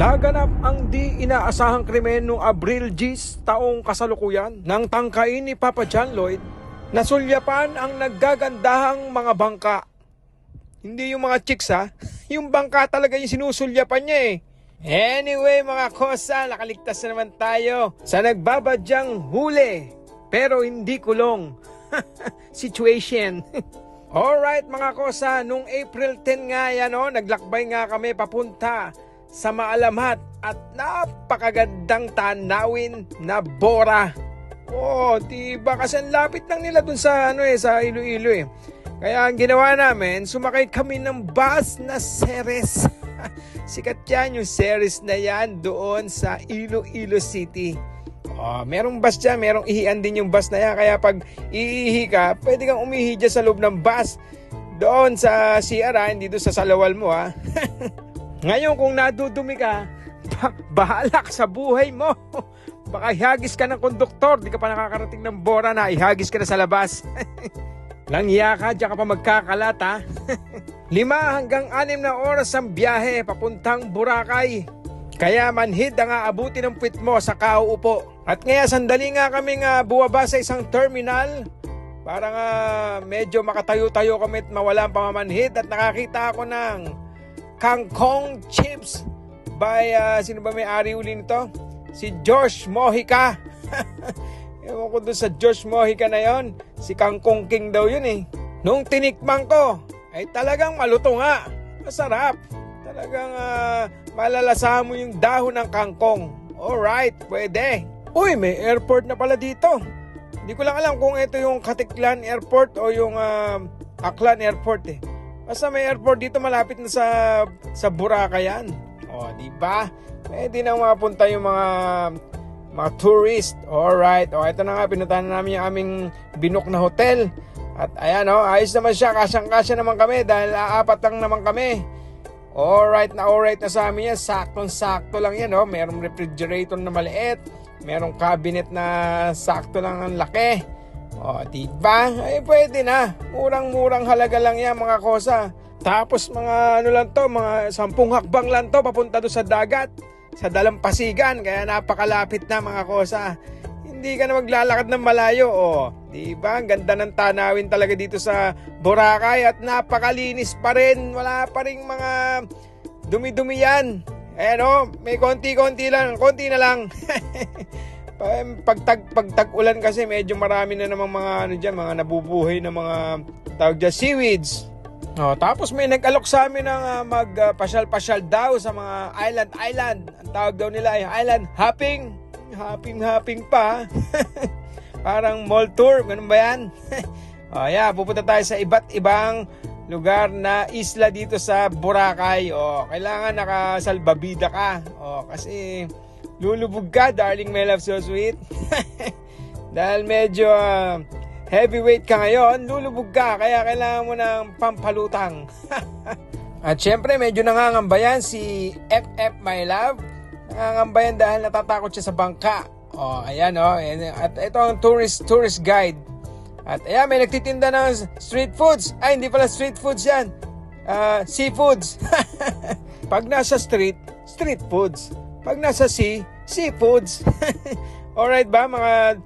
Naganap ang di inaasahang krimen noong Abril G's taong kasalukuyan nang tangkain ni Papa John Lloyd na sulyapan ang naggagandahang mga bangka. Hindi yung mga chicks ha, yung bangka talaga yung sinusulyapan niya eh. Anyway mga kosa, nakaligtas na naman tayo sa nagbabadyang huli pero hindi kulong situation. Alright mga kosa, nung April 10 nga yan naglakbay nga kami papunta sa maalamhat at napakagandang tanawin na Bora. Diba kasi ang lapit lang nila dun sa sa Iloilo eh. Kaya ang ginawa namin, sumakay kami ng bus na Ceres. Sikat yan yung Ceres na yan doon sa Iloilo City. Merong bus dyan, merong ihian din yung bus na yan. Kaya pag iihi ka, pwede kang umihi dyan sa loob ng bus. Doon sa CR hindi doon sa salawal mo ha. Ngayon kung nadudumi ka, bahala ka sa buhay mo. Baka ihagis ka ng konduktor, di ka pa nakakarating ng Bora na ihagis ka na sa labas. Langya ka, diyan ka pa magkakalat ha. 5 hanggang 6 na oras ang biyahe papuntang Boracay. Kaya manhid ang aabuti ng puwit mo sa kauupo. At ngayon sandali nga kami buwaba sa isang terminal. Para medyo makatayo-tayo kami at mawala ang pamamanhid. At nakakita ako ng kangkong chips by, sino ba may-ari uli nito? Si Josh Mojica. Ewan ko doon sa Josh Mojica na yon. Si Kangkong King daw yun eh. Nung tinikman ko, ay talagang malutong masarap. Talagang malalasahan mo yung dahon ng kangkong. Alright, pwede. Uy, may airport na pala dito. Hindi ko lang alam kung ito yung Katiklan Airport o yung Aklan Airport eh. Basta may airport dito malapit na sa Boracay yan. Di ba? Pwede nang mapunta yung mga tourist. Alright. Ito na nga, pinuntahan na namin yung aming binook na hotel. At ayan ayos naman siya. Kasyang-kasya naman kami dahil 4 lang naman kami. Alright na sa amin yan. Saktong-sakto lang yan. Merong refrigerator na maliit. Merong cabinet na sakto lang ang laki. Diba? Ay pwede na. Murang-murang halaga lang yan mga kosa. Tapos mga mga 10 hakbang lang to papunta doon sa dagat. Sa dalampasigan. Kaya napakalapit na mga kosa. Hindi ka na maglalakad ng malayo. Diba? Ang ganda ng tanawin talaga dito sa Boracay. At napakalinis pa rin. Wala pa rin mga dumi-dumi yan. Ayan may konti-konti lang. Konti na lang. Pag tag-ulan kasi medyo marami na namang mga mga nabubuhay na mga tawag dyan, seaweeds. Tapos may nag-alok sa amin ng magpasyal-pasyal daw sa mga island. Ang tawag daw nila ay island hopping. Hopping pa. Parang mall tour, ganun ba yan? Pupunta tayo sa iba't ibang lugar na isla dito sa Boracay. Kailangan nakasalbabida ka. Kasi lulubog ka, darling, my love, so sweet. Dahil medyo heavyweight ka ngayon, lulubog ka. Kaya kailangan mo ng pampalutang. At syempre, medyo nangangambayan si FF, my love. Nangangambayan dahil natatakot siya sa bangka. Ayan. At ito ang tourist guide. At ayan, may nagtitinda ng street foods. Ay, hindi pala street foods yan. Seafoods. Pag nasa street foods. Pag nasa seafoods. Alright ba mga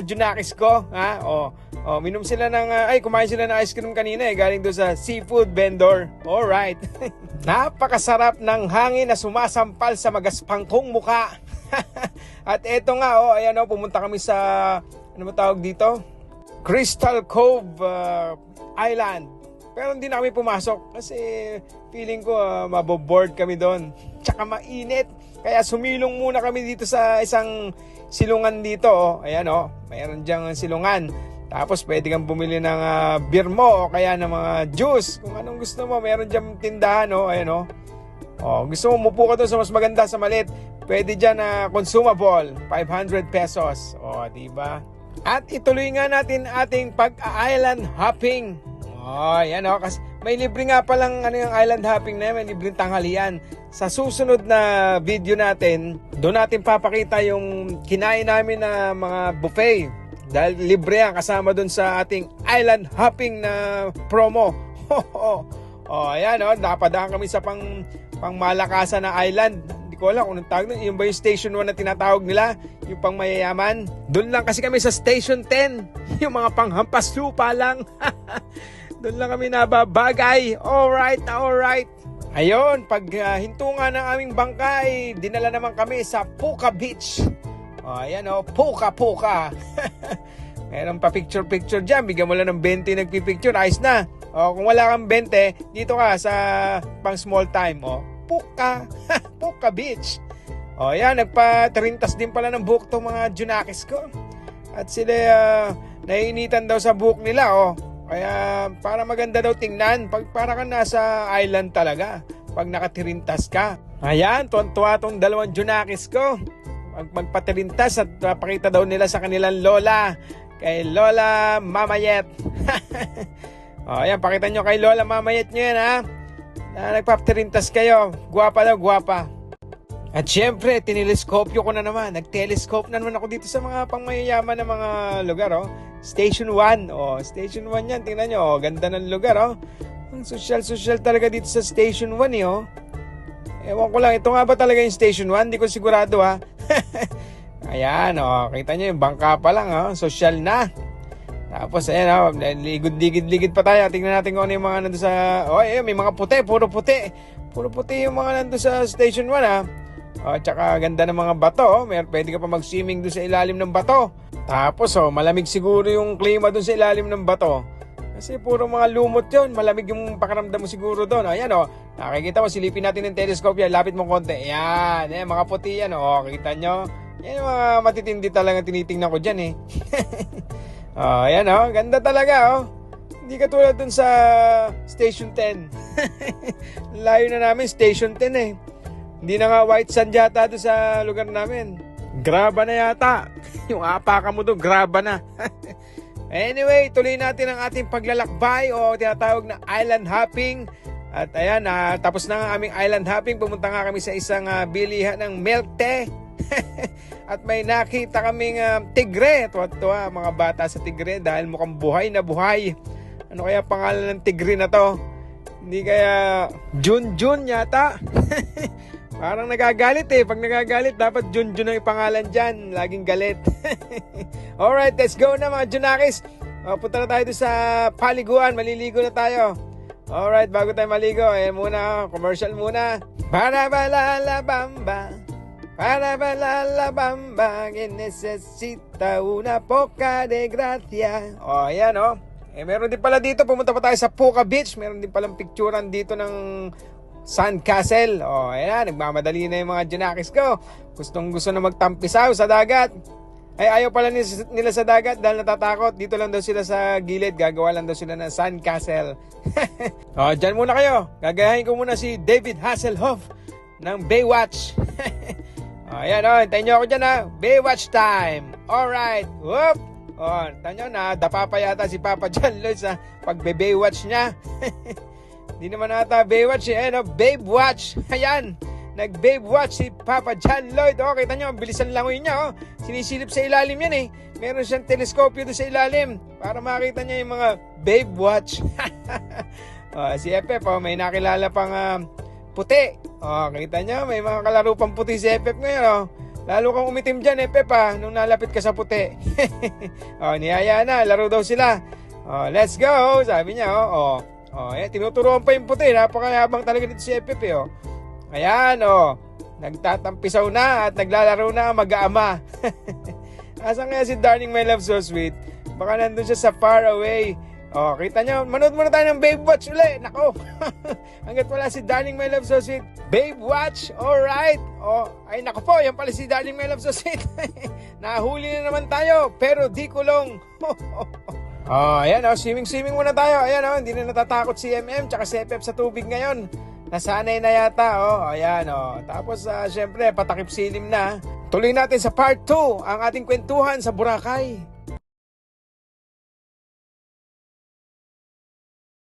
junakis ko? Minom sila kumain sila ng ice cream kanina galing doon sa seafood vendor. Alright. Napakasarap ng hangin na sumasampal sa magaspangkong mukha. At eto nga ayan pumunta kami sa ano tawag dito? Crystal Cove Island. Pero hindi na kami pumasok kasi feeling ko maboboard kami doon. Tsaka mainit. Kaya sumilong muna kami dito sa isang silungan dito. Ayan mayroon diyang silungan. Tapos pwede kang bumili ng beer mo o kaya ng mga juice. Kung anong gusto mo, mayroon diyang tindahan. Ayan gusto mo mupo ka doon sa mas maganda, sa maliit. Pwede dyan consumable, 500 pesos. Diba? At ituloy nga natin ating pag-island hopping. Yan kasi may libre nga palang yung island hopping na yan, may libreng tanghalian. Sa susunod na video natin, doon natin papakita yung kinain namin na mga buffet. Dahil libre yan kasama doon sa ating island hopping na promo. Ayan napadaan kami sa pangmalakasan na island. Hindi Hindi ko alam kung anong tawag nun. Yung ba yung Station 1 na tinatawag nila? Yung pang mayayaman? Doon lang kasi kami sa Station 10. Yung mga panghampas lupa lang. Doon lang kami nababagay. Alright na alright. Ayun, pag hinto nga ng aming bangkay, dinala naman kami sa Puka Beach. O, ayan o, Puka. Meron pa picture dyan. Bigyan mo lang ng 20 nagpipicture. Ayos na. O, kung wala kang 20, dito ka sa pang small time. O, Puka Beach. O, yan. Nagpa-trintas din pala ng buhok tong mga Junakis ko. At sila naiinitan daw sa buhok nila. O, kaya para maganda daw tingnan. Para ka nasa island talaga. Pag nakatirintas ka. Ayan, tuwan-tuwa tong dalawang Junakis ko. Magpatirintas at pakita daw nila sa kanilang lola. Kay Lola Mamayet. O, ayan, pakita nyo kay Lola Mamayet nyo yan, ha? Na nagpapatirintas kayo. Guwapa daw, guwapa. At syempre, tineleskopyo ko na naman. Nag-telescope na naman ako dito sa mga pangmayayaman na mga lugar, oh. Station 1. Oh, Station 1 yan. Tingnan nyo, oh. Ganda ng lugar, oh. Ang social talaga dito sa Station 1, eh, oh. Ewan ko lang, ito nga ba talaga yung Station 1? Hindi ko sigurado, ha. Ayan, oh. Kita nyo, yung bangka pa lang, oh. Social na. Tapos, ayan, oh, ligid pa tayo. Tingnan natin kung ano yung mga nandun sa... Oh, ayan, may mga puti, puro puti. Puro puti yung mga nandun sa Station 1, ha. Oh, tsaka ganda ng mga bato, oh. Pwede ka pa mag-swimming dun sa ilalim ng bato. Tapos, oh, malamig siguro yung klima dun sa ilalim ng bato. Kasi puro mga lumot yun. Malamig yung pakaramdam mo siguro dun. Ayan, oh. Nakikita mo, silipin natin ng telescope yan. Lapit mo konti. Ayan, ayan, mga puti yan, oh. Kita nyo? Yan yung mga matitindi talaga tinitingnan ko dyan, eh. Oh, ayan, oh. Ganda talaga, oh. Hindi katulad dun sa Station 10. Layo na namin, Station 10, eh. Hindi na nga white sand yata doon sa lugar namin. Graba na yata. Yung apaka mo doon, graba na. Anyway, tuloy natin ang ating paglalakbay o tinatawag na island hopping. At ayan, tapos na ang aming island hopping. Pumunta nga kami sa isang bilihan ng milk tea. At may nakita kaming tigre. Tuwa-tuwa mga bata sa tigre dahil mukhang buhay na buhay. Ano kaya pangalan ng tigre na to? Hindi kaya Junjun yata? Parang nagagalit, eh. Pag nagagalit, dapat Junjun ang ipangalan dyan. Laging galit. Alright, let's go na mga Junakis. Punta na tayo doon sa paliguan. Maliligo na tayo. Alright, bago tayo maligo, muna, commercial muna. Para balalabamba. Para balalabamba, que necesita una poca de gracia. O, ayan, o. Meron din pala dito, pumunta pa tayo sa Puka Beach. Meron din palang picturean dito ng Sandcastle. O, ayan, nagmamadali na yung mga Junakis ko. Gusto na magtampisaw sa dagat. Ay, ayaw pala nila sa dagat dahil natatakot. Dito lang daw sila sa gilid. Gagawa lang daw sila ng Sandcastle. O, dyan muna kayo. Gagayahin ko muna si David Hasselhoff ng Baywatch. Ayan, hintayin nyo ako dyan, ha. Baywatch time. Alright. Whoop. Tanyo na, dapa pa yata si Papa John Lloyd sa pagbe-Baywatch niya. Hindi naman ata Baywatch, eh. Babewatch. Ayan. Nag-Babewatch si Papa John Lloyd. Kita nyo, ang bilis ang langoy niya, Sinisilip sa ilalim yan, eh. Meron siyang teleskopyo doon sa ilalim para makita niya yung mga Babewatch. Si FF, may nakilala pang puti. Kita nyo, may mga kalaro pang puti si FF ngayon, Lalo kang umitim dyan, FF, nung nalapit ka sa puti. Niyaya na, laro daw sila. Let's go, sabi niya, tinuturuan pa yung puti. Napakayabang talaga dito si FF, Ayan, nagtatampisaw na at naglalaro na mag-aama. Asan kaya si Darling My Love So Sweet? Baka nandun siya sa far away. Kita nyo, manood muna tayo ng Babewatch ulit. Nako, hanggat wala si Darling My Love So Sweet. Babewatch, alright. Ay nako po, yan pala si Darling My Love So Sweet. Nahuli na naman tayo, pero di kulong. Ayan, swimming muna tayo. Ayan, hindi na natatakot si MM tsaka si FF sa tubig ngayon. Nasanay na yata, ayan, Tapos, syempre, patakip silim na. Tuloy natin sa part 2, ang ating kwentuhan sa Boracay.